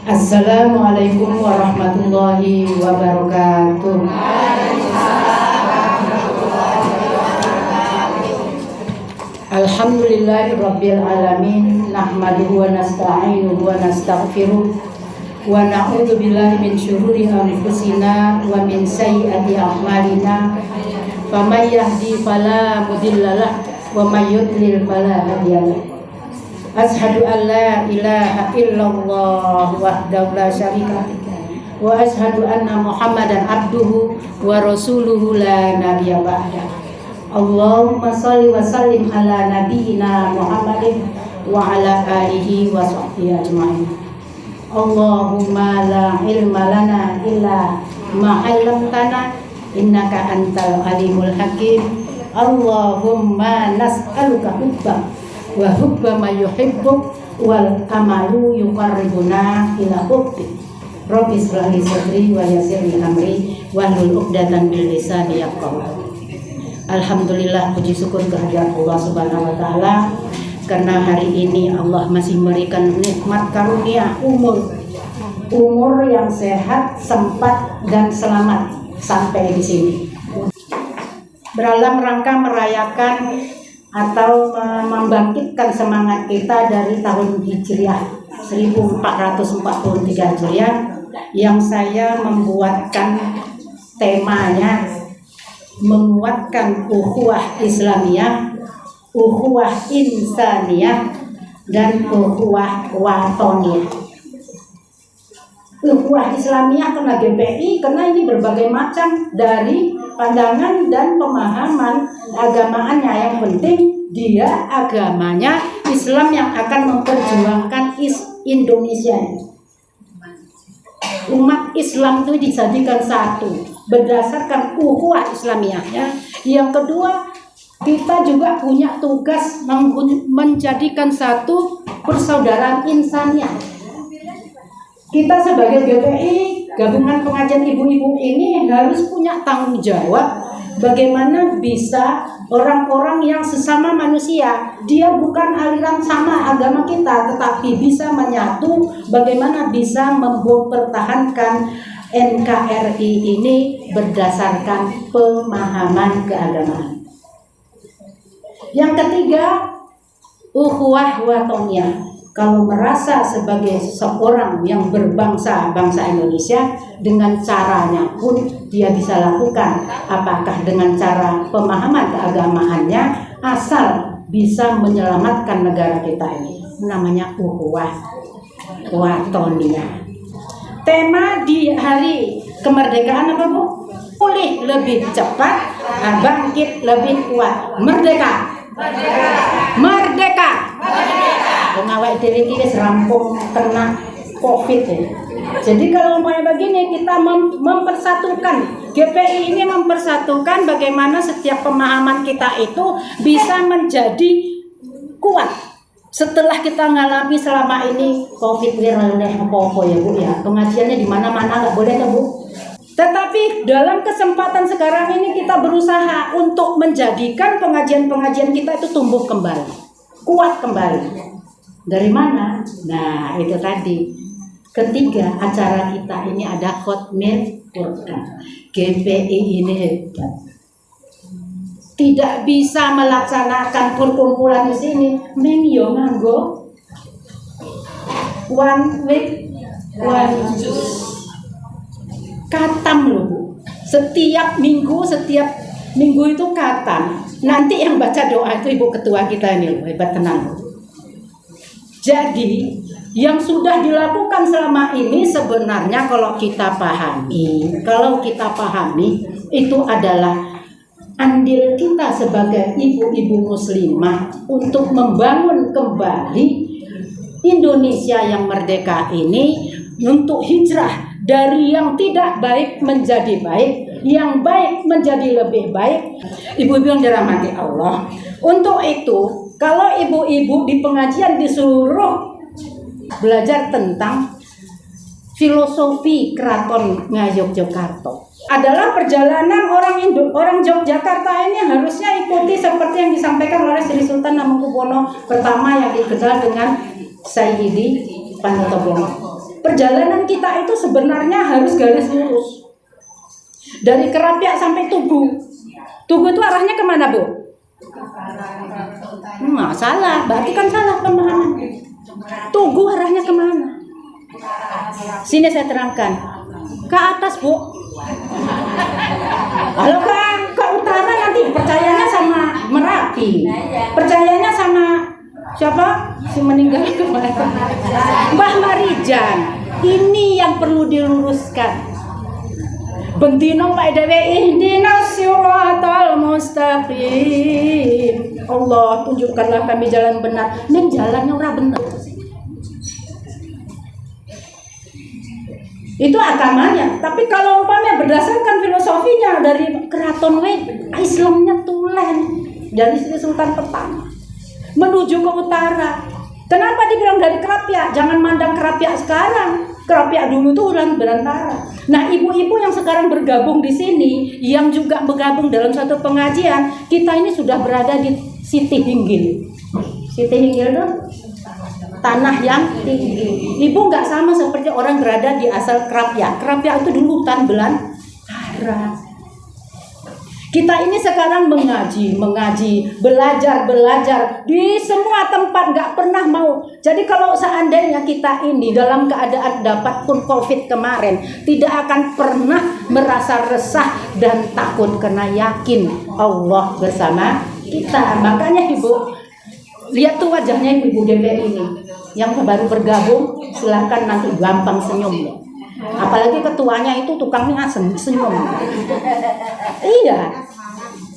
Assalamualaikum warahmatullahi wabarakatuh. Alhamdulillahirabbil alamin, nahmaduhu wa nasta'inuhu wa nastaghfiruh wa na'udzu billahi min syururi anfusina wa min sayyiati a'malina. Faman yahdi fala mudhillalah wa may yudlil fala hadiyalah. Ashhadu an la ilaha illallah wahdahu la syarika wa ashhadu anna Muhammadan abduhu wa rasuluhu la nabiyya ba'da. Allahumma shalli wa sallim ala nabiyyina Muhammadin wa ala alihi wa sahbihi ajma'in. Allahumma la ilma lana illa ma 'allamtana innaka antal alimul hakim. Allahumma nas'aluka hubbak wa hubba ma yuhibbuk wal amalu yuqarribuna ila hubbi. Rabbi shrah li sadri wa yassir li amri wahlul 'uqdatam min lisani yafqahu. Alhamdulillah, puji syukur kehadirat Allah Subhanahu wa taala karena hari ini Allah masih memberikan nikmat karunia umur yang sehat, sempat dan selamat sampai di sini. Dalam rangka merayakan atau membangkitkan semangat kita dari tahun Hijriah 1443 Hijriah yang saya membuatkan temanya menguatkan ukhuwah Islamiyah, ukhuwah insaniyah, dan ukhuwah watoniyah. Ukhuwah Islamiyah karena GPI, karena ini berbagai macam dari pandangan dan pemahaman agamaannya. Yang penting dia agamanya Islam yang akan memperjuangkan Indonesia. Umat Islam itu dijadikan satu berdasarkan ukhuwah Islamiyahnya. Yang kedua, kita juga punya tugas menjadikan satu persaudaraan insaniah. Kita sebagai GPI, Gabungan Pengajian Ibu-Ibu ini harus punya tanggung jawab bagaimana bisa orang-orang yang sesama manusia, dia bukan aliran sama agama kita, tetapi bisa menyatu, bagaimana bisa mempertahankan NKRI ini berdasarkan pemahaman keagamaan. Yang ketiga, ukhuwah watoniyah. Kalau merasa sebagai seseorang yang berbangsa Indonesia, dengan caranya pun dia bisa lakukan, apakah dengan cara pemahaman keagamaannya, asal bisa menyelamatkan negara kita ini, namanya ukhuwah watoniyah. Tema di hari kemerdekaan apa, Bu? Pulih lebih cepat, bangkit lebih kuat. Merdeka. Merdeka. Pengawal diri ini serampung kena COVID ya. Jadi kalau umpamanya begini, kita mempersatukan GPI ini, mempersatukan bagaimana setiap pemahaman kita itu bisa menjadi kuat. Setelah kita ngalami selama ini COVID apa-apa ya, Bu ya. Pengajiannya di mana-mana nggak boleh ya, Bu. Tetapi dalam kesempatan sekarang ini kita berusaha untuk menjadikan pengajian-pengajian kita itu tumbuh kembali, kuat kembali. Dari mana? Nah, itu tadi. Ketiga, acara kita ini ada Khatmil Quran. GPI ini hebat. Tidak bisa melaksanakan perkumpulan di sini, ming yo nganggo one week one katam loh, Bu. Setiap minggu itu katam. Nanti yang baca doa itu Ibu Ketua kita ini loh, hebat tenang. Jadi yang sudah dilakukan selama ini sebenarnya kalau kita pahami itu adalah andil kita sebagai ibu-ibu muslimah untuk membangun kembali Indonesia yang merdeka ini, untuk hijrah dari yang tidak baik menjadi baik, yang baik menjadi lebih baik. Ibu-ibu yang dirahmati Allah, untuk itu kalau ibu-ibu di pengajian disuruh belajar tentang filosofi Keraton Ngayogyakarta, adalah perjalanan orang Yogyakarta ini harusnya ikuti seperti yang disampaikan oleh Sri Sultan Hamengkubuwono pertama yang dikenal dengan Sayyidi Pantobono. Perjalanan kita itu sebenarnya harus garis lurus. Dari Kerapiak sampai Tugu. Tugu itu arahnya kemana, Bu? Salah, berarti kan salah pemahaman. Tugu arahnya kemana? Sini saya terangkan. Ke atas, Bu. Kalau ke utara nanti percayanya sama Merapi. Percayanya sama siapa? Si meninggal kemarin. Mbah Marijan. Ini yang perlu diluruskan. Bentino Pak Dewi ihdinas siratal mustaqim. Allah, tunjukkanlah kami jalan benar. Ini jalannya ora benar. Itu agamanya. Tapi kalau umpamanya berdasarkan filosofinya dari keraton Islamnya tulen dari Sri Sultan pertama menuju ke utara. Kenapa dibilang dari Kerapiak? Jangan mandang Kerapiak sekarang. Kerapiak dulu tuh ulang berantara. Nah, ibu-ibu yang sekarang bergabung di sini, yang juga bergabung dalam satu pengajian, kita ini sudah berada di Siti Hinggil. Siti Hinggil itu tanah yang tinggi. Ibu nggak sama seperti orang berada di asal Kerapiak. Kerapiak itu dulu hutan belantara. Kita ini sekarang mengaji, belajar di semua tempat, nggak pernah mau. Jadi kalau seandainya kita ini dalam keadaan dapat pun COVID kemarin, tidak akan pernah merasa resah dan takut karena yakin Allah bersama kita. Makanya Ibu, lihat tuh wajahnya Ibu DPI ini, yang baru bergabung, silahkan nanti gampang senyum ya. Apalagi ketuanya itu tukangnya senyum. Iya.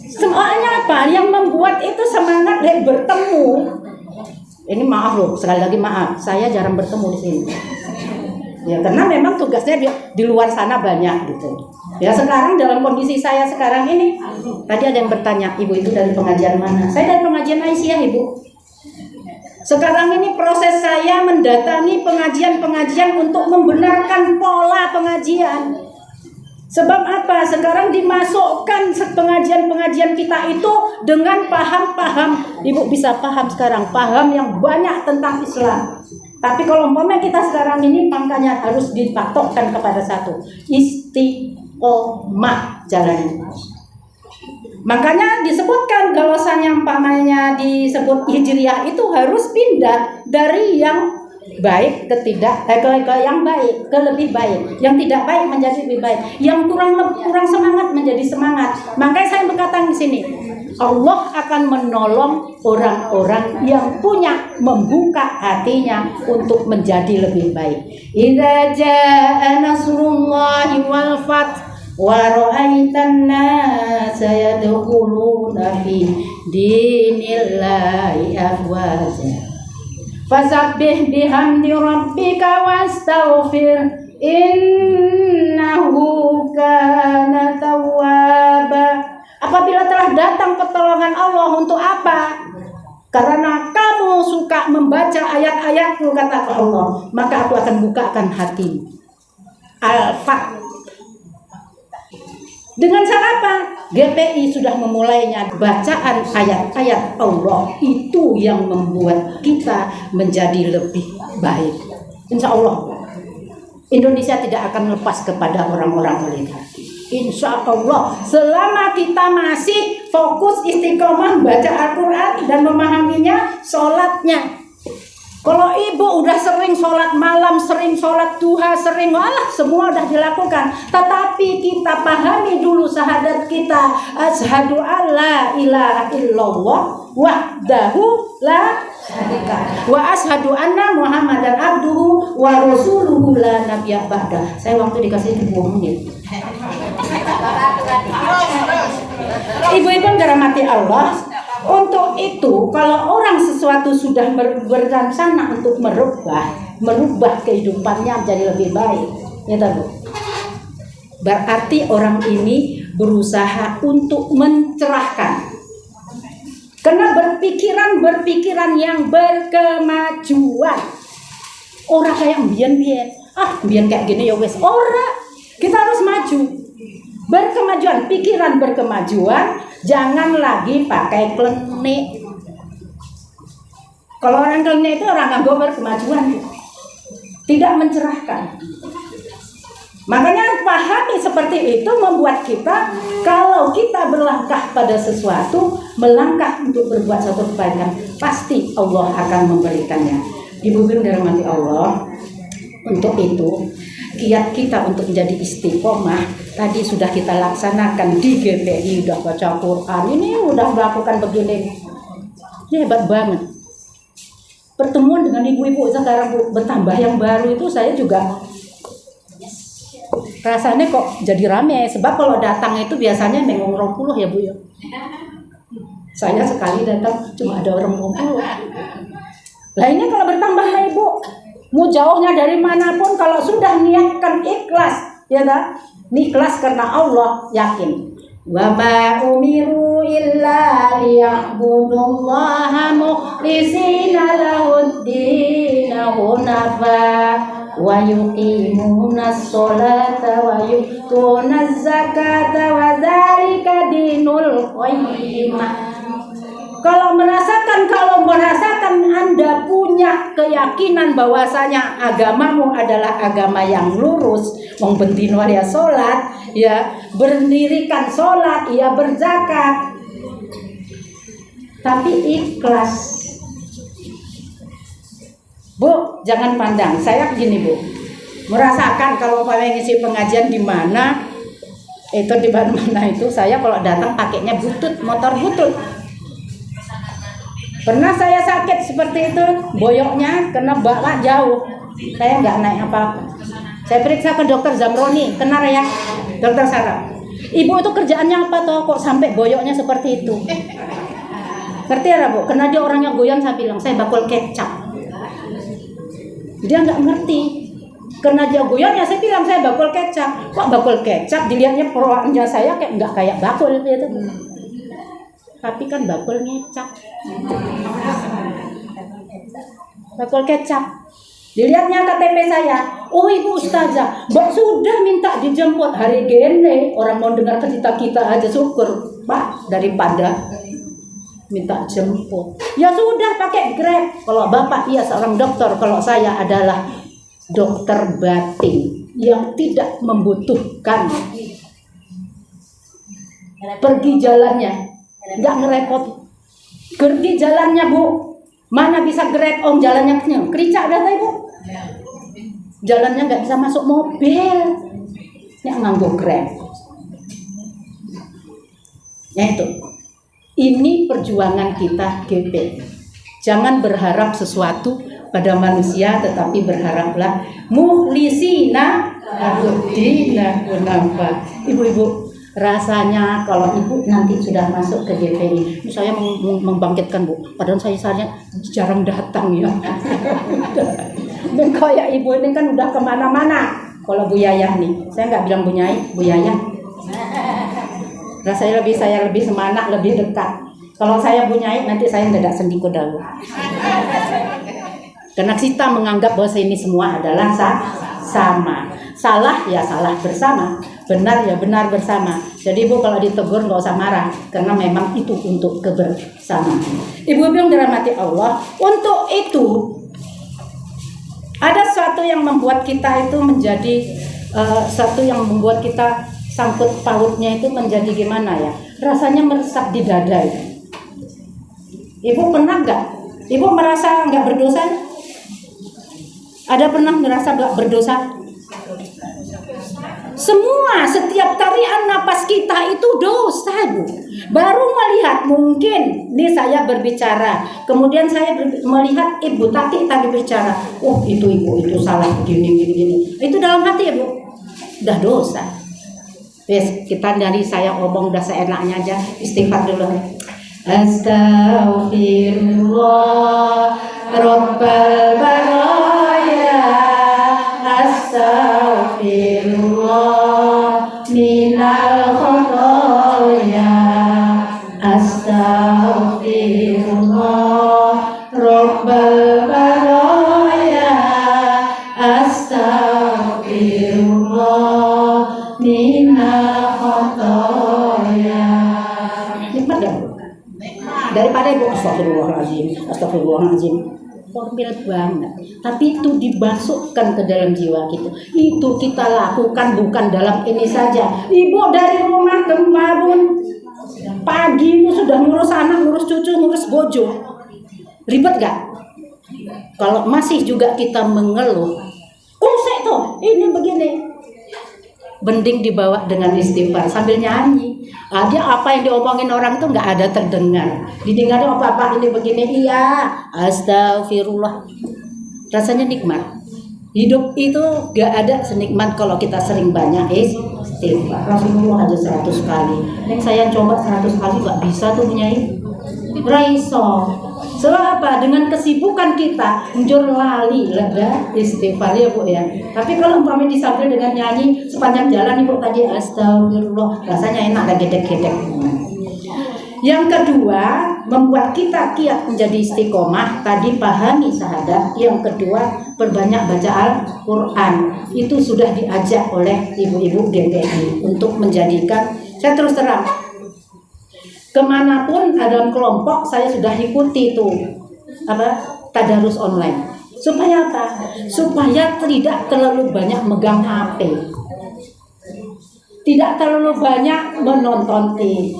Semuanya apa yang membuat itu semangat dan bertemu. Ini maaf loh, sekali lagi maaf, saya jarang bertemu di sini. Ya karena memang tugasnya di luar sana banyak gitu. Ya sekarang dalam kondisi saya sekarang ini, tadi ada yang bertanya, Ibu itu dari pengajian mana? Saya dari pengajian Aisyah, Ibu. Sekarang ini proses saya mendatangi pengajian-pengajian untuk membenarkan pola pengajian. Sebab apa? Sekarang dimasukkan pengajian-pengajian kita itu dengan paham-paham. Ibu bisa paham sekarang, paham yang banyak tentang Islam. Tapi kalau umpamanya kita sekarang ini makanya harus dipatokkan kepada satu, istiqomah jalannya. Makanya disebutkan galosan yang umpamanya disebut hijriyah itu harus pindah dari yang baik ke yang baik ke lebih baik, yang tidak baik menjadi lebih baik, yang kurang semangat menjadi semangat. Makanya saya berkata di sini, Allah akan menolong orang-orang yang punya membuka hatinya untuk menjadi lebih baik. Idza jaa nasrullahi wal fath wa ra'aitan nasa yadkhuluna fi dinillahi afwaja fasabbih bihamdi rabbika wastaghfir innahu kana tawwaba. Apabila telah datang pertolongan Allah untuk apa? Karena kamu suka membaca ayat-ayatku, kata Allah, maka aku akan bukakan hati. Al-Fath. Dengan cara apa? GPI sudah memulainya. Bacaan ayat-ayat Allah itu yang membuat kita menjadi lebih baik. Insya Allah Indonesia tidak akan lepas kepada orang-orang oligarki. Insya Allah selama kita masih fokus istiqomah baca Al-Quran dan memahaminya, sholatnya. Kalau ibu udah sering sholat malam, sering sholat duha, semua udah dilakukan. Tetapi kita pahami dulu syahadat kita. Asyhadu alla ilaha illallah wahdahu la syarika wa asyhadu anna Muhammadan abduhu wa rasuluhu la nabiyya ba'da. Saya waktu dikasih 20 menit. Ibu-ibu dirahmati Allah. Untuk itu, kalau orang sesuatu sudah berencana untuk merubah kehidupannya menjadi lebih baik, ya tahu. Berarti orang ini berusaha untuk mencerahkan. Karena berpikiran yang berkemajuan. Orang kayak mbiyen kayak gini ya wes. Orang kita harus maju. Berkemajuan, pikiran berkemajuan, jangan lagi pakai klenik. Kalau orang klenik itu orang nganggo berkemajuan. tidak mencerahkan. Makanya pahami seperti itu membuat kita, kalau kita berlangkah pada sesuatu, melangkah untuk berbuat suatu kebaikan, pasti Allah akan memberikannya. Ibu-ibu dirahmati Allah, untuk itu kiat kita untuk menjadi istiqomah tadi sudah kita laksanakan di GPI, udah baca Quran, ini udah melakukan begini, ini hebat banget. Pertemuan dengan ibu-ibu sekarang bertambah, yang baru itu saya juga rasanya kok jadi rame, sebab kalau datang itu biasanya memang 20 ya Bu ya. Saya sekali datang cuma ada orang 20. Lah ini kalau bertambah lah Ibu, mau jauhnya dari manapun, kalau sudah niatkan ikhlas, ya tak? Ikhlas karena Allah, yakin. Wa ma umiru illa liya'budullaha mukhlishina lahud-din hunafa wa yuqimunas sholata wa yu'tunaz zakata wa dzalika dinul qayyimah. Kalau merasakan Anda punya keyakinan bahwasanya agamamu adalah agama yang lurus, wong bentino ya salat, ya berdirikan salat, ya berzakat, tapi ikhlas. Bu, jangan pandang. Saya begini Bu, merasakan kalau pengen ngisi pengajian di mana itu saya kalau datang pakainya butut, motor butut. Pernah saya sakit seperti itu, boyoknya kena bawa jauh, saya nggak naik apa-apa. Saya periksa ke dokter Zamroni, kena ya, dokter saraf. Ibu itu kerjaannya apa toh, kok sampai boyoknya seperti itu? Ngerti ya Bu? Karena dia orangnya goyang, saya bilang saya bakul kecap. Dia nggak ngerti. Karena dia goyang ya saya bilang saya bakul kecap. Kok bakul kecap? Dilihatnya perawaannya saya kayak nggak kayak bakul gitu. Tapi kan bakul ngecap, bakul kecap. Dilihatnya KTP saya, oh Ibu Ustazah, Mbak sudah minta dijemput hari gini, orang mau dengar cerita kita aja syukur Pak, daripada minta jemput. Ya sudah pakai Grab. Kalau Bapak iya seorang dokter, kalau saya adalah dokter batin yang tidak membutuhkan pergi jalannya. Nggak ngerepot, pergi jalannya Bu, mana bisa Grab om jalannya kericak dah Ibu, jalannya nggak bisa masuk mobil, yang nganggo Grab. Ya itu, ini perjuangan kita GP. Jangan berharap sesuatu pada manusia, tetapi berharaplah mukhlisina lahud-dina hunafa. Ibu-ibu, rasanya kalau Ibu nanti sudah masuk ke GPI, saya membangkitkan Bu, padahal saya jarang datang ya. Dan kayak Ibu ini kan udah kemana-mana. Kalau Bu Yayah nih, saya nggak bilang Bu Nyai, Bu Yayah. Rasanya saya lebih semangat, lebih dekat. Kalau saya Bu Nyai, nanti saya tidak sendiko dahulu. Karena kita menganggap bahwa ini semua adalah sama. Salah ya salah bersama, benar ya benar bersama. Jadi Ibu kalau ditegur nggak usah marah, karena memang itu untuk kebersamaan. Ibu-ibu yang dirahmati Allah, untuk itu ada sesuatu yang membuat kita itu menjadi satu yang membuat kita sangkut pautnya itu menjadi gimana ya? Rasanya meresap di dada itu. Ibu pernah nggak? Ibu merasa nggak berdosa? Ada pernah merasa nggak berdosa? Semua setiap tarian napas kita itu dosa Bu. Baru melihat mungkin ini saya berbicara, kemudian saya melihat Ibu Tati tadi berbicara, oh itu Ibu itu salah gini. Itu dalam hati ya Bu, udah dosa. Yes, kita dari saya ngomong udah seenaknya aja, istighfar dulu. Astaghfirullah Rabbal baraya, astaghfirullah minal khotoya, astaghfirullah Rabbal baraya, astaghfirullah minal khotoya. Nikmat gak Bu? Daripada Ibu astagfirullahaladzim. formil banget. Tapi itu dimasukkan ke dalam jiwa kita. Itu kita lakukan bukan dalam ini saja. Ibu dari rumah ke Marun, pagi itu sudah ngurus anak, ngurus cucu, ngurus bojo. Ribet gak? Kalau masih juga kita mengeluh, usek tuh, ini begini. Mending dibawa dengan istighfar sambil nyanyi. Dia apa yang diomongin orang tuh nggak ada terdengar. Didengarnya apa ini begini, iya, astagfirullah. Rasanya nikmat. Hidup itu nggak ada senikmat kalau kita sering banyak istighfar. Rasulullah aja 100 kali. Yang saya coba 100 kali nggak bisa tuh punyai. Raiso. Sebab apa? Dengan kesibukan kita njur lali leda istighfar ya Bu ya. Tapi kalau umpamanya disambil dengan nyanyi sepanjang jalan Ibu tadi astagfirullah, rasanya enak dan gedek-gedek. Yang kedua, membuat kita kiat menjadi istiqomah, tadi pahami syahadat. Yang kedua, perbanyak baca Al-Quran. Itu sudah diajak oleh ibu-ibu GPI untuk menjadikan, saya terus terang, kemanapun dalam kelompok saya sudah ikuti tuh tadarus online. Supaya apa? Supaya tidak terlalu banyak megang HP, tidak terlalu banyak menonton TV,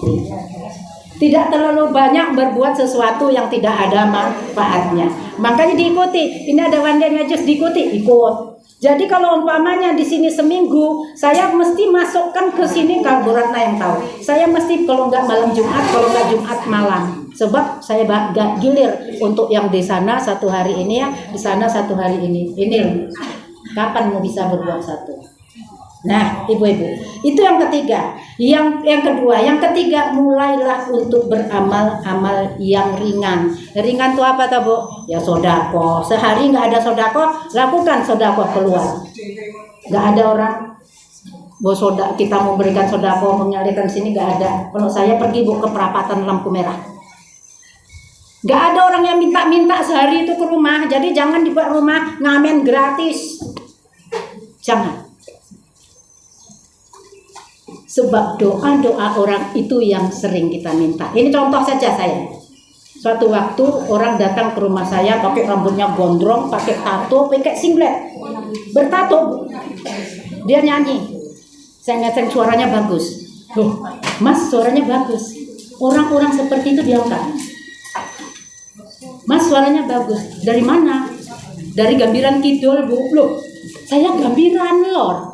tidak terlalu banyak berbuat sesuatu yang tidak ada manfaatnya. Makanya diikuti. Ini ada wandianya just diikuti, ikut. Jadi kalau umpamanya di sini seminggu, saya mesti masukkan ke sini kalau Bu Ratna yang tahu. Saya mesti kalau nggak malam Jumat, kalau nggak Jumat malam. Sebab saya nggak gilir untuk yang di sana 1 hari ini ya, di sana 1 hari ini. Ini kapan mau bisa berbuat satu? Nah, ibu-ibu, itu yang ketiga. Yang kedua, yang ketiga, mulailah untuk beramal-amal yang ringan. Ringan itu apa tuh Bu? Ya sodako. Sehari nggak ada sodako, lakukan sodako keluar. Nggak ada orang kita mau berikan sodako, mengalirkan sini nggak ada. Kalau saya pergi Bu ke perapatan lampu merah, nggak ada orang yang minta sehari itu ke rumah. Jadi jangan dibuat rumah ngamen gratis, jangan. Sebab doa-doa orang itu yang sering kita minta. Ini contoh saja saya. Suatu waktu orang datang ke rumah saya pakai rambutnya gondrong, pakai tato, pakai singlet, bertato. Dia nyanyi. Saya ngeseng suaranya bagus. Loh, Mas suaranya bagus. Orang-orang seperti itu diangkat. Mas suaranya bagus. Dari mana? Dari Gambiran Kidul Bu. Loh, saya Gambiran Lor.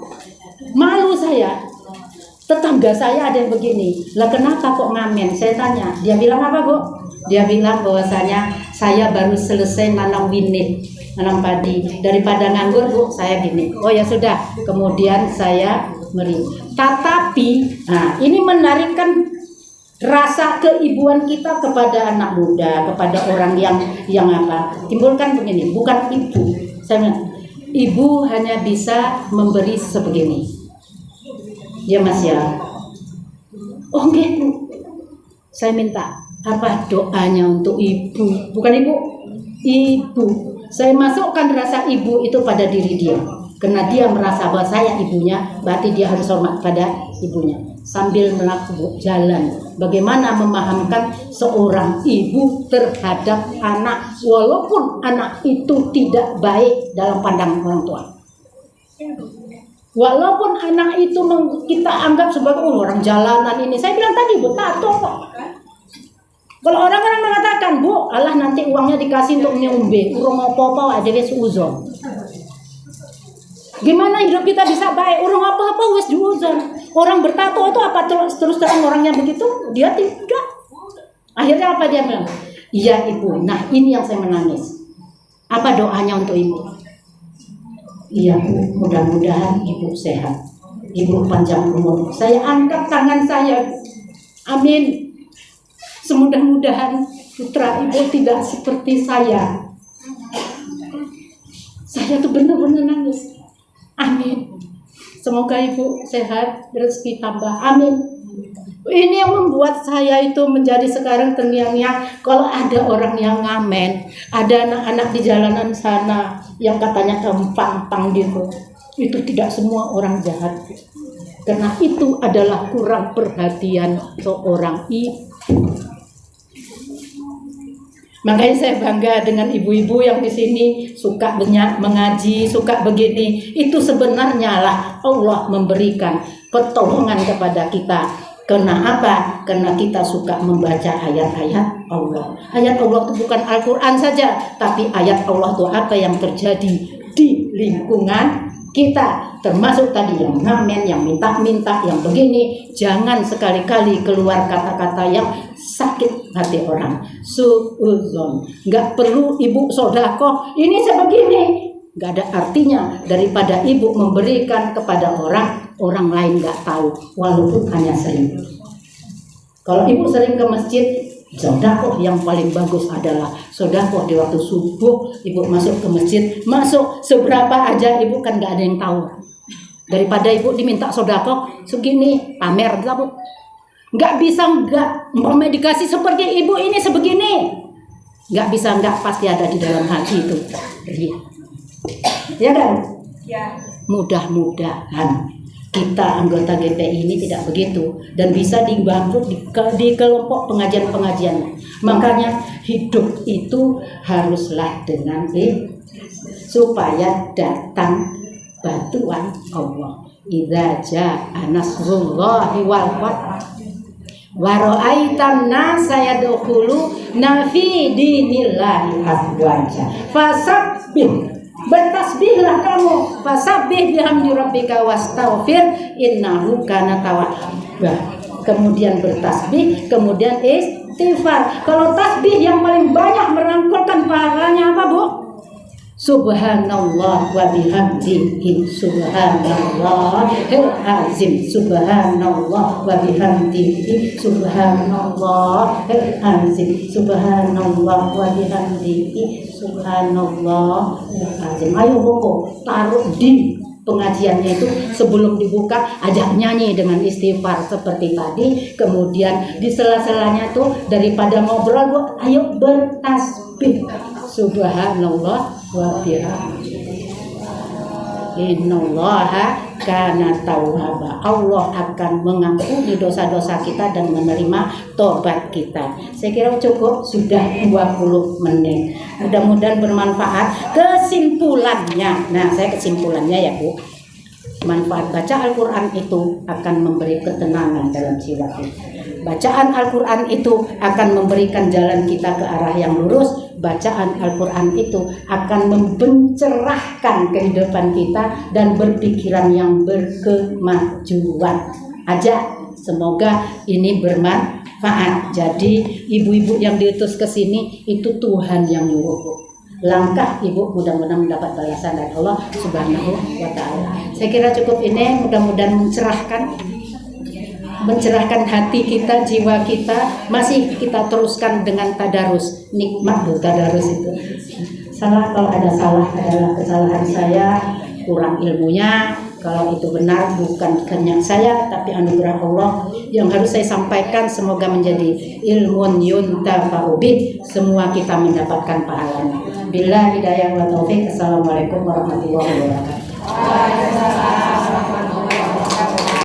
Malu saya. Tetangga saya ada yang begini, lah kenapa kok ngamen? Saya tanya, dia bilang apa Bu? Dia bilang bahwasanya saya baru selesai nanam winit, nanam padi, daripada nganggur Bu, saya gini. Oh ya sudah, kemudian saya meri. Tetapi, nah ini menarikkan rasa keibuan kita kepada anak muda, kepada orang yang apa? Timbulkan begini, bukan ibu. Saya bilang, ibu hanya bisa memberi sebegini. Ya Mas ya. Oh enggak Bu. Saya minta apa doanya untuk ibu. Bukan ibu. Ibu. Saya masukkan rasa ibu itu pada diri dia. Karena dia merasa bahwa saya ibunya, berarti dia harus hormat pada ibunya. Sambil melakukan jalan. Bagaimana memahamkan seorang ibu terhadap anak. Walaupun anak itu tidak baik dalam pandangan orang tua. Walaupun anak itu kita anggap sebagai orang jalanan ini. Saya bilang tadi Bu, tato kok. Kalau orang-orang mengatakan, Bu, alah nanti uangnya dikasih untuk nyumbe, urung apa-apa ada wis uzon. Gimana hidup kita bisa baik? Urung apa-apa wis diuzon. Orang bertato itu apa terus terang orangnya begitu? Dia tidak. Akhirnya apa dia bilang? Iya Ibu. Nah, ini yang saya menangis. Apa doanya untuk Ibu? Iya Bu, mudah-mudahan Ibu sehat, Ibu panjang umur. Saya angkat tangan saya, amin. Semudah-mudahan putra Ibu tidak seperti saya. Saya tuh benar-benar nangis. Amin. Semoga Ibu sehat, rezeki tambah. Amin. Ini yang membuat saya itu menjadi sekarang terngiang-ngiang. Kalau ada orang yang ngamen, ada anak-anak di jalanan sana yang katanya gampang gitu, itu tidak semua orang jahat. Karena itu adalah kurang perhatian seorang ibu. Makanya saya bangga dengan ibu-ibu yang di sini suka mengaji, suka begini. Itu sebenarnya lah Allah memberikan pertolongan kepada kita. Kenapa? Karena kita suka membaca ayat-ayat Allah. Ayat Allah itu bukan Al-Quran saja, tapi ayat Allah itu apa yang terjadi di lingkungan kita, termasuk tadi yang ngamen, yang minta-minta, yang begini. Jangan sekali-kali keluar kata-kata yang sakit hati orang. Suudzon, nggak perlu ibu sodako ini sebegini, nggak ada artinya daripada ibu memberikan kepada orang lain nggak tahu, walaupun hanya sering. Kalau ibu sering ke masjid, sodakoh yang paling bagus adalah sodakoh di waktu subuh. Ibu masuk ke masjid, masuk seberapa aja ibu kan nggak ada yang tahu. Daripada ibu diminta sodakoh segini pamer, nggak bisa nggak medikasi seperti ibu ini sebegini, nggak bisa nggak, pasti ada di dalam hati itu. Ya kan? Ya. Mudah-mudahan kita anggota GPI ini tidak begitu dan bisa dibantu di kelompok pengajian-pengajian. Makanya hidup itu haruslah dengan supaya datang bantuan Allah. Idza jaa nasrullahi wal fath wa ra'aitan nasa yadkhuluna fi dinillahi afwaja fasabbih, bertasbihlah kamu, fasabbih bihamdi rabbika wastaghfir innahu kana tawwabah. Kemudian bertasbih, kemudian istighfar. Kalau tasbih yang paling banyak merangkulkan pahalanya apa, Bu? Subhanallah wa bihamdihi, subhanallahil azim, subhanallah wa bihamdihi, subhanallahil azim, subhanallah wa bihamdihi, subhanallahil azim. Ayo Boko, taruh di pengajiannya itu sebelum dibuka, ajak nyanyi dengan istighfar seperti tadi. Kemudian di sela-selanya tuh daripada ngobrol, Bu, ayo bertasbih subhanallah wa bihamdihi innallaha kana tawwaba. Allah akan mengampuni dosa-dosa kita dan menerima tobat kita. Saya kira cukup, sudah 20 menit. Mudah-mudahan bermanfaat. Kesimpulannya, nah saya kesimpulannya ya Bu, manfaat baca Al-Quran itu akan memberi ketenangan dalam jiwa kita. Bacaan Al-Quran itu akan memberikan jalan kita ke arah yang lurus. Bacaan Al-Quran itu akan mencerahkan kehidupan kita dan berpikiran yang berkemajuan. Aja, semoga ini bermanfaat. Jadi ibu-ibu yang diutus ke sini itu Tuhan yang nyuruh. Langkah ibu mudah-mudahan mendapat balasan dari Allah Subhanahu wa Ta'ala. Saya kira cukup ini, mudah-mudahan mencerahkan hati kita, jiwa kita. Masih kita teruskan dengan tadarus. Nikmat tuh tadarus itu. Salah, kalau ada salah adalah kesalahan saya, kurang ilmunya. Kalau itu benar bukan kehendak saya, tapi anugerah Allah yang harus saya sampaikan. Semoga menjadi ilmun yuntafa'u bih, semua kita mendapatkan pahalanya. Billahi hidayah wa taufik. Assalamualaikum warahmatullahi wabarakatuh.